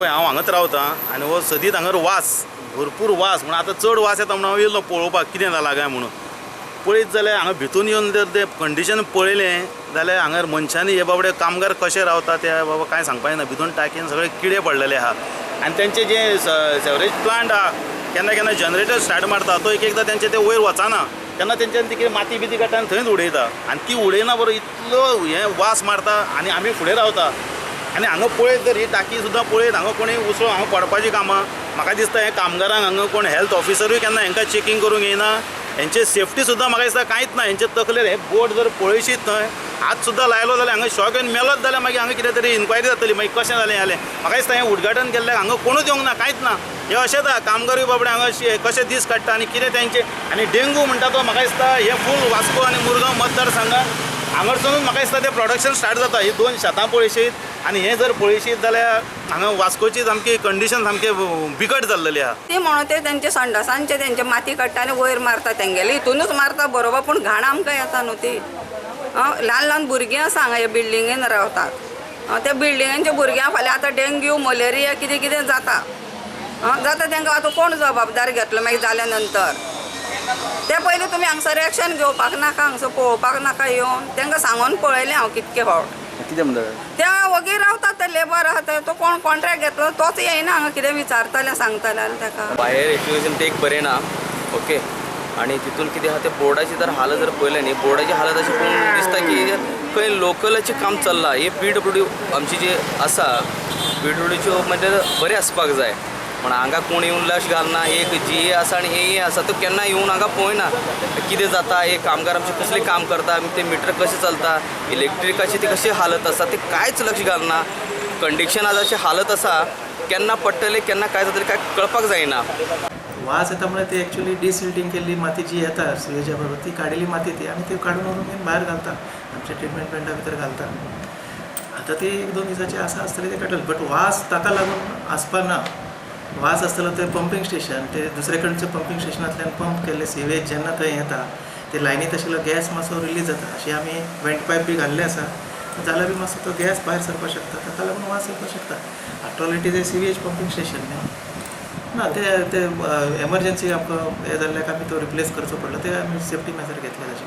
हांव हांगाच रावतां आनी हो सदीत हांगर वास भरपूर वास म्हणून आतां चड वास येता म्हणून हांव येयलो पळोवपाक कितें जालां काय म्हणून पळयत जाल्यार हांगा भितून येवन जर तें कंडिशन पळयलें जाल्यार हांगर मनशांनी हे बाबडे कामगार कशे रावता ते बाबा कांय सांगपाक येना भितून टाकयेन सगळे किडे पडलेले आहा आनी तेंचे जे सेवरेज प्लांट आहा केन्ना केन्ना जनरेटर स्टार्ट मारता तो एक एकदां तेंचे ते वयर वचना तेन्ना तेंच्यानी ती कितें माती बिती काडटा आनी थंयच उडयता आनी ती उडयना बरो इतलो हे वास मारता आनी आमी फुडें रावता आनी हांगा पळयत जर ही टाकी सुद्दां पळयत हांगा कोणी उसळो हांगा पडपाची कामां म्हाका दिसता हे कामगारांक हांगा कोण हेल्थ ऑफिसरूय केन्ना हेंकां चेकींग करूंक येना हेंचे सेफ्टी सुद्दां म्हाका दिसता कांयच ना हेंचे तकलेर हे बोट जर पळयशीत थंय हात सुद्दां लायलो जाल्यार हांगा शॉक येवन मेलोच जाल्यार मागीर हांगा कितें तरी इन्क्वायरी जातली मागीर कशें जालें जालें म्हाका दिसता हें उद्घाटन केल्ल्याक हांगा कोणूच येवंक ना कांयच ना हे अशेंच आहा कामगारूय बाबडे हांगा कशे दीस काडटा आनी कितें तेंचे आनी डेंगू म्हणटा तो म्हाका दिसता हे फूल वास्को आनी मुरगांव मतदारसंघात हांगासरूनच म्हाका दिसता तें प्रोडक्शन स्टार्ट जाता ही 2 शेतां पळयशीत आनी हें जर पळयशीत जाल्यार हांगा वास्कोची सामकी कंडिशन सामकी बिकट जाल्लेली आहा ती म्हणून ते तेंचे संडासांचे तेंचे माती काडटा आनी वयर मारता तेंगेले हितूनच मारता बरोबर पूण घाण आमकां येता न्हू ती ल्हान ल्हान भुरगीं आसा हांगा हे बिल्डिंगेन रावतात त्या बिल्डिंगांच्या भुरग्यांक फाल्यां आतां डेंग्यू मलेरिया कितें कितें जाता जाता तांकां आतां कोण जबाबदार घेतलो मागीर जाल्या नंतर ते पयलीं तुमी हांगसर एक्शन घेवपाक नाका हांगसर पळोवपाक नाका येवन तांकां सांगून पळयलें हांव कितके फावट कितें म्हणटा त्या वगीर रावतात ते लेबर आहा ते तो कोण कॉन्ट्रॅक्ट घेतलो तोच येयना हांगा कितें विचारतले सांगतले जाल्यार ताका भायर एज्युकेशन ते एक बरें ना ओके आणि तितून कितें आहा ते बोर्डाची जर हालत जर पळयलें न्ही बोर्डाची हालत अशी पळोवन दिसता की खंय लोकलाचें काम चल्लां हे PWD आमची जी आसा PWDच्यो म्हणजे बरें आसपाक जाय पण हांगा कोण येवन लक्ष घालना एक GA आसा आनी AE आसा तो केन्ना येवन हांगा पळयना कितें जाता हे कामगार आमचे कसलें काम करता ते मिटर कशें चलता इलेक्ट्रिकाची ती कशी हालत आसा ते कांयच लक्ष घालना कंडिशन आज अशी हालत आसा केन्ना पडटले केन्ना काय जातलें काय कळपाक जायना वास येता म्हणजे ते ॲक्च्युली डिसिल्टिंग केल्ली माती जी येता सुयेच्या बरोबर ती काडिल्ली माती ती आनी ती काडून व्हरून भायर घालता आमच्या ट्रिटमेंट प्लांटा भितर घालता आतां ती 1-2 दिसाची आसा आसतली ते काडटले बट वास ताका लागून आसपा ना वास आसतलो ते पंपींग स्टेशन ते दुसरे कडेनच्या पंपींग स्टेशनांतल्यान पंप केल्ले सिवेज जेन्ना थंय येता ते लायनीत आशिल्लो गॅस मातसो रिलीज जाता अशी आमी वेंट पायप बी घाल्ले आसा जाल्यार बी मातसो तो गॅस भायर सरपाक शकता ताका लागून वास येवपाक शकता after all it is a sewage pumping station न्ही ना ते एमर्जन्सी आमकां हे जाल्ल्याक आमी तो रिप्लेस करचो पडलो ते आमी सेफ्टी मेजर घेतले तशें